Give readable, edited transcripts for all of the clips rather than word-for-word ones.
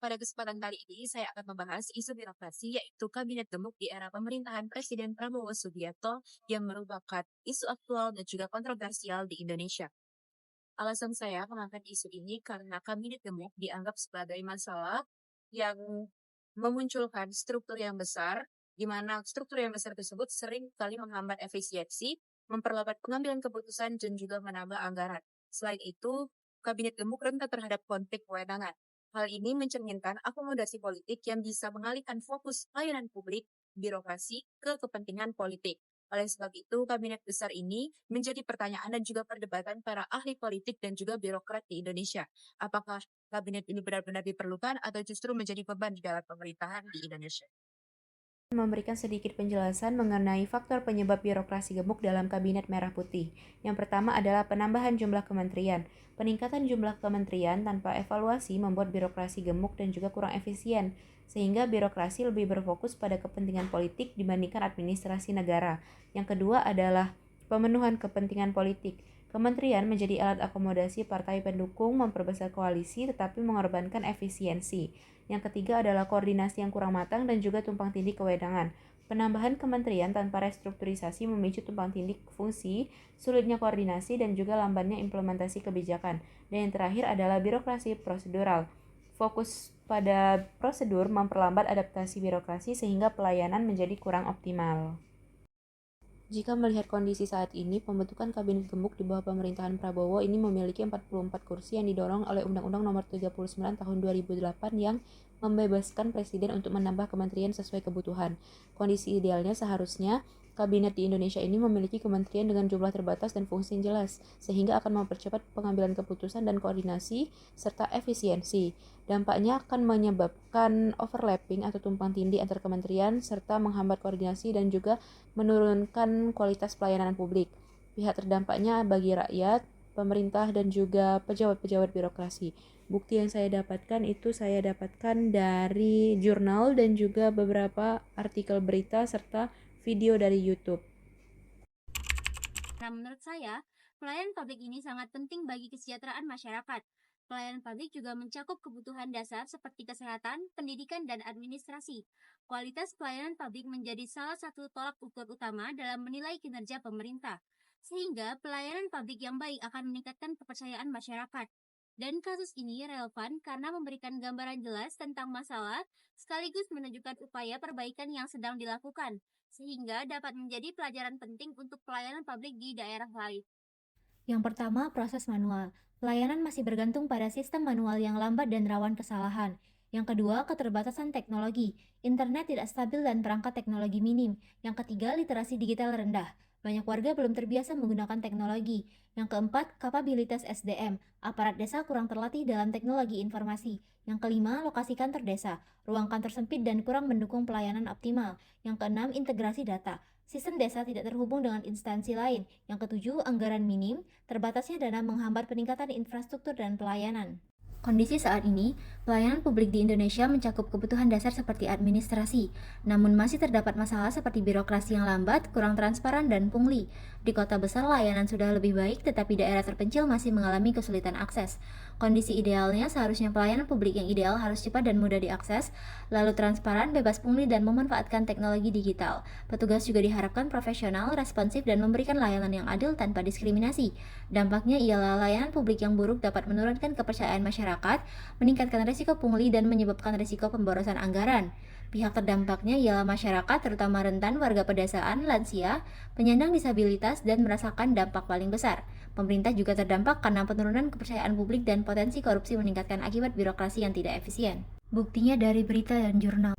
pada kesempatan kali ini saya akan membahas isu birokrasi yaitu kabinet gemuk di era pemerintahan Presiden Prabowo Subianto yang merupakan isu aktual dan juga kontroversial di Indonesia. Alasan saya mengangkat isu ini karena kabinet gemuk dianggap sebagai masalah yang memunculkan struktur yang besar, di mana struktur yang besar tersebut sering kali menghambat efisiensi, memperlambat pengambilan keputusan, dan juga menambah anggaran. Selain itu, kabinet gemuk rentan terhadap konflik kewenangan. Hal ini mencerminkan akomodasi politik yang bisa mengalihkan fokus pelayanan publik, birokrasi, ke kepentingan politik. Oleh sebab itu, kabinet besar ini menjadi pertanyaan dan juga perdebatan para ahli politik dan juga birokrat di Indonesia. Apakah kabinet ini benar-benar diperlukan atau justru menjadi beban di dalam pemerintahan di Indonesia? Memberikan sedikit penjelasan mengenai faktor penyebab birokrasi gemuk dalam Kabinet Merah Putih. Yang pertama adalah penambahan jumlah kementerian. Peningkatan jumlah kementerian tanpa evaluasi membuat birokrasi gemuk dan juga kurang efisien, sehingga birokrasi lebih berfokus pada kepentingan politik dibandingkan administrasi negara. Yang kedua adalah pemenuhan kepentingan politik. Kementerian menjadi alat akomodasi partai pendukung memperbesar koalisi tetapi mengorbankan efisiensi. Yang ketiga adalah koordinasi yang kurang matang dan juga tumpang tindih kewenangan. Penambahan kementerian tanpa restrukturisasi memicu tumpang tindih fungsi, sulitnya koordinasi dan juga lambannya implementasi kebijakan. Dan yang terakhir adalah birokrasi prosedural. Fokus pada prosedur memperlambat adaptasi birokrasi sehingga pelayanan menjadi kurang optimal. Jika melihat kondisi saat ini, pembentukan kabinet gemuk di bawah pemerintahan Prabowo ini memiliki 44 kursi yang didorong oleh Undang-Undang Nomor 39 Tahun 2008 yang membebaskan presiden untuk menambah kementerian sesuai kebutuhan. Kondisi idealnya seharusnya kabinet di Indonesia ini memiliki kementerian dengan jumlah terbatas dan fungsi yang jelas, sehingga akan mempercepat pengambilan keputusan dan koordinasi serta efisiensi. Dampaknya akan menyebabkan overlapping atau tumpang tindih antar kementerian serta menghambat koordinasi dan juga menurunkan kualitas pelayanan publik. Pihak terdampaknya bagi rakyat, pemerintah, dan juga pejabat-pejabat birokrasi. Bukti yang saya dapatkan itu saya dapatkan dari jurnal dan juga beberapa artikel berita serta video dari YouTube. Nah, menurut saya, pelayanan publik ini sangat penting bagi kesejahteraan masyarakat. Pelayanan publik juga mencakup kebutuhan dasar seperti kesehatan, pendidikan, dan administrasi. Kualitas pelayanan publik menjadi salah satu tolak ukur utama dalam menilai kinerja pemerintah. Sehingga pelayanan publik yang baik akan meningkatkan kepercayaan masyarakat. Dan kasus ini relevan karena memberikan gambaran jelas tentang masalah sekaligus menunjukkan upaya perbaikan yang sedang dilakukan, sehingga dapat menjadi pelajaran penting untuk pelayanan publik di daerah lain. Yang pertama, proses manual. Pelayanan masih bergantung pada sistem manual yang lambat dan rawan kesalahan. Yang kedua, keterbatasan teknologi. Internet tidak stabil dan perangkat teknologi minim. Yang ketiga, literasi digital rendah. Banyak warga belum terbiasa menggunakan teknologi. Yang keempat, kapabilitas SDM. Aparat desa kurang terlatih dalam teknologi informasi. Yang kelima, lokasi kantor desa. Ruang kantor sempit dan kurang mendukung pelayanan optimal. Yang keenam, integrasi data. Sistem desa tidak terhubung dengan instansi lain. Yang ketujuh, anggaran minim. Terbatasnya dana menghambat peningkatan infrastruktur dan pelayanan. Kondisi saat ini, pelayanan publik di Indonesia mencakup kebutuhan dasar seperti administrasi, namun masih terdapat masalah seperti birokrasi yang lambat, kurang transparan, dan pungli. Di kota besar layanan sudah lebih baik, tetapi daerah terpencil masih mengalami kesulitan akses. Kondisi idealnya seharusnya pelayanan publik yang ideal harus cepat dan mudah diakses, lalu transparan, bebas pungli, dan memanfaatkan teknologi digital. Petugas juga diharapkan profesional, responsif, dan memberikan layanan yang adil tanpa diskriminasi. Dampaknya ialah layanan publik yang buruk dapat menurunkan kepercayaan masyarakat, meningkatkan risiko pungli, dan menyebabkan risiko pemborosan anggaran. Pihak terdampaknya ialah masyarakat, terutama rentan, warga pedesaan, lansia, penyandang disabilitas, dan merasakan dampak paling besar. Pemerintah juga terdampak karena penurunan kepercayaan publik dan potensi korupsi meningkatkan akibat birokrasi yang tidak efisien. Buktinya dari berita dan jurnal.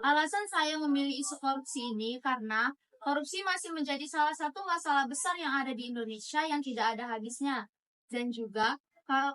Alasan saya memilih isu korupsi ini karena korupsi masih menjadi salah satu masalah besar yang ada di Indonesia yang tidak ada habisnya. Dan juga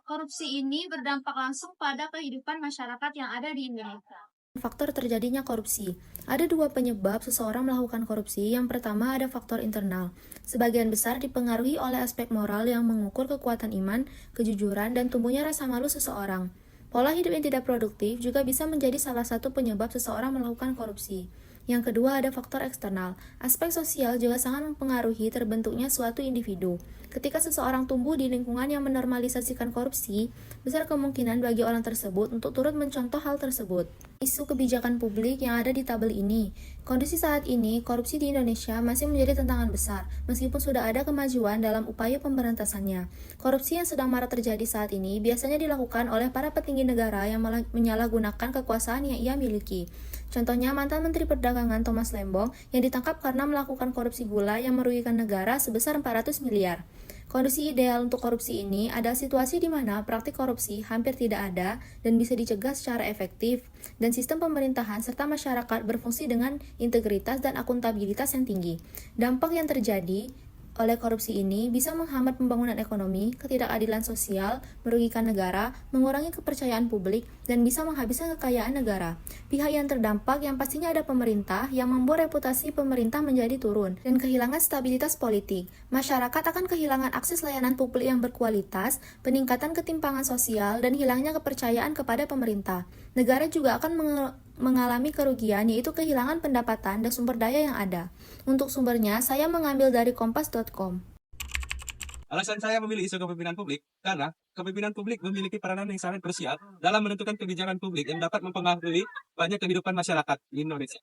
korupsi ini berdampak langsung pada kehidupan masyarakat yang ada di Indonesia. Faktor terjadinya korupsi. Ada dua penyebab seseorang melakukan korupsi. Yang pertama ada faktor internal. Sebagian besar dipengaruhi oleh aspek moral yang mengukur kekuatan iman, kejujuran, dan tumbuhnya rasa malu seseorang. Pola hidup yang tidak produktif juga bisa menjadi salah satu penyebab seseorang melakukan korupsi. Yang kedua ada faktor eksternal. Aspek sosial juga sangat mempengaruhi terbentuknya suatu individu. Ketika seseorang tumbuh di lingkungan yang menormalisasikan korupsi, besar kemungkinan bagi orang tersebut untuk turut mencontoh hal tersebut. Isu kebijakan publik yang ada di tabel ini. Kondisi saat ini, korupsi di Indonesia masih menjadi tantangan besar, meskipun sudah ada kemajuan dalam upaya pemberantasannya. Korupsi yang sedang marak terjadi saat ini biasanya dilakukan oleh para petinggi negara yang menyalahgunakan kekuasaan yang ia miliki. Contohnya mantan Menteri Perdagangan Thomas Lembong yang ditangkap karena melakukan korupsi gula yang merugikan negara sebesar 400 miliar. Kondisi ideal untuk korupsi ini adalah situasi di mana praktik korupsi hampir tidak ada dan bisa dicegah secara efektif, dan sistem pemerintahan serta masyarakat berfungsi dengan integritas dan akuntabilitas yang tinggi. Dampak yang terjadi oleh korupsi ini bisa menghambat pembangunan ekonomi, ketidakadilan sosial, merugikan negara, mengurangi kepercayaan publik, dan bisa menghabiskan kekayaan negara. Pihak yang terdampak yang pastinya ada pemerintah yang membuat reputasi pemerintah menjadi turun, dan kehilangan stabilitas politik. Masyarakat akan kehilangan akses layanan publik yang berkualitas, peningkatan ketimpangan sosial, dan hilangnya kepercayaan kepada pemerintah. Negara juga akan mengalami kerugian, yaitu kehilangan pendapatan dan sumber daya yang ada. Untuk sumbernya, saya mengambil dari kompas.com. Alasan saya memilih isu kepemimpinan publik karena kepemimpinan publik memiliki peranan yang sangat krusial dalam menentukan kebijakan publik yang dapat mempengaruhi banyak kehidupan masyarakat di Indonesia.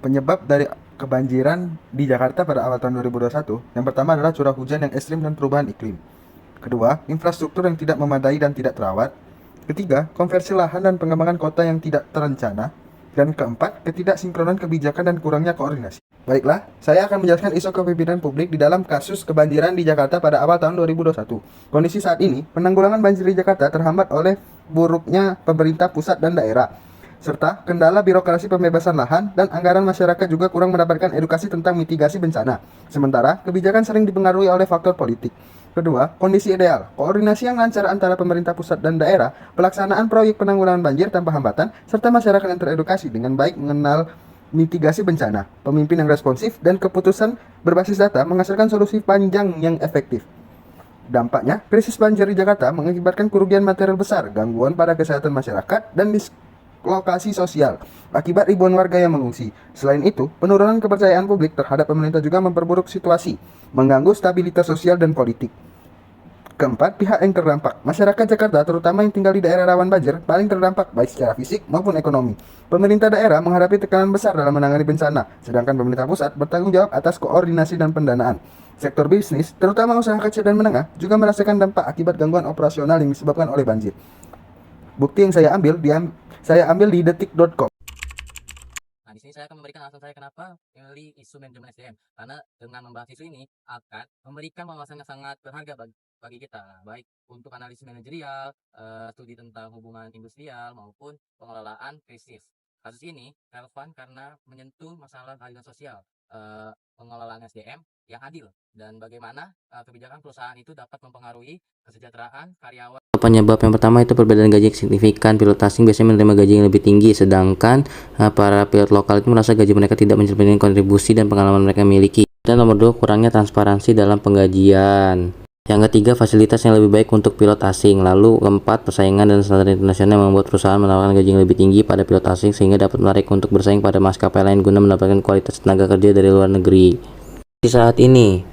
Penyebab dari kebanjiran di Jakarta pada awal tahun 2021, yang pertama adalah curah hujan yang ekstrim dan perubahan iklim. Kedua, infrastruktur yang tidak memadai dan tidak terawat. Ketiga, konversi lahan dan pengembangan kota yang tidak terencana. Dan keempat, ketidaksinkronan kebijakan dan kurangnya koordinasi. Baiklah, saya akan menjelaskan isu kepemimpinan publik di dalam kasus kebanjiran di Jakarta pada awal tahun 2021. Kondisi saat ini, penanggulangan banjir di Jakarta terhambat oleh buruknya pemerintah pusat dan daerah, serta kendala birokrasi pembebasan lahan dan anggaran masyarakat juga kurang mendapatkan edukasi tentang mitigasi bencana. Sementara, kebijakan sering dipengaruhi oleh faktor politik. Kedua, kondisi ideal, koordinasi yang lancar antara pemerintah pusat dan daerah, pelaksanaan proyek penanggulangan banjir tanpa hambatan, serta masyarakat yang teredukasi dengan baik mengenal mitigasi bencana, pemimpin yang responsif, dan keputusan berbasis data menghasilkan solusi panjang yang efektif. Dampaknya, krisis banjir di Jakarta mengakibatkan kerugian material besar, gangguan pada kesehatan masyarakat, dan dislokasi sosial akibat ribuan warga yang mengungsi. Selain itu, penurunan kepercayaan publik terhadap pemerintah juga memperburuk situasi, mengganggu stabilitas sosial dan politik. Keempat, pihak yang terdampak. Masyarakat Jakarta, terutama yang tinggal di daerah rawan banjir, paling terdampak baik secara fisik maupun ekonomi. Pemerintah daerah menghadapi tekanan besar dalam menangani bencana, sedangkan pemerintah pusat bertanggung jawab atas koordinasi dan pendanaan. Sektor bisnis, terutama usaha kecil dan menengah, juga merasakan dampak akibat gangguan operasional yang disebabkan oleh banjir. Bukti yang saya ambil di detik.com. Nah, di sini saya akan memberikan alasan saya kenapa memilih isu manajemen SDM. Karena dengan membahas isu ini akan memberikan wawasan yang sangat berharga bagi kita, baik untuk analisis manajerial, studi tentang hubungan industrial maupun pengelolaan krisis. Kasus ini relevan karena menyentuh masalah keadilan sosial, pengelolaan SDM yang adil, dan bagaimana kebijakan perusahaan itu dapat mempengaruhi kesejahteraan karyawan. Penyebab yang pertama itu perbedaan gaji yang signifikan. Pilot asing biasanya menerima gaji yang lebih tinggi, sedangkan para pilot lokal itu merasa gaji mereka tidak mencerminkan kontribusi dan pengalaman mereka miliki. Dan nomor 2, kurangnya transparansi dalam penggajian. Yang ketiga, fasilitas yang lebih baik untuk pilot asing. Lalu keempat, persaingan dan standar internasional yang membuat perusahaan menawarkan gaji yang lebih tinggi pada pilot asing sehingga dapat menarik untuk bersaing pada maskapai lain guna mendapatkan kualitas tenaga kerja dari luar negeri. Di saat ini,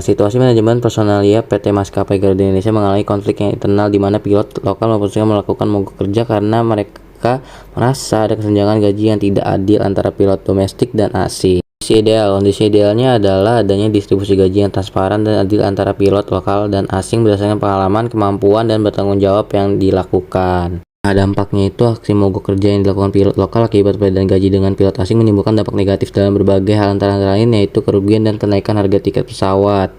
situasi manajemen personalia PT Maskapai Garuda Indonesia mengalami konflik yang internal di mana pilot lokal memutuskan melakukan mogok kerja karena mereka merasa ada kesenjangan gaji yang tidak adil antara pilot domestik dan asing. Kondisi idealnya adalah adanya distribusi gaji yang transparan dan adil antara pilot lokal dan asing berdasarkan pengalaman, kemampuan, dan bertanggung jawab yang dilakukan. Nah, dampaknya itu aksi mogok kerja yang dilakukan pilot lokal akibat perbedaan gaji dengan pilot asing menimbulkan dampak negatif dalam berbagai hal antara lain, yaitu kerugian dan kenaikan harga tiket pesawat.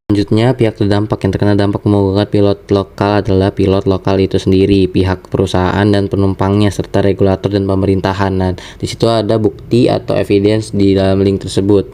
Selanjutnya, pihak terdampak yang terkena dampak pemogokan pilot lokal adalah pilot lokal itu sendiri, pihak perusahaan dan penumpangnya, serta regulator dan pemerintahan. Nah, di situ ada bukti atau evidence di dalam link tersebut.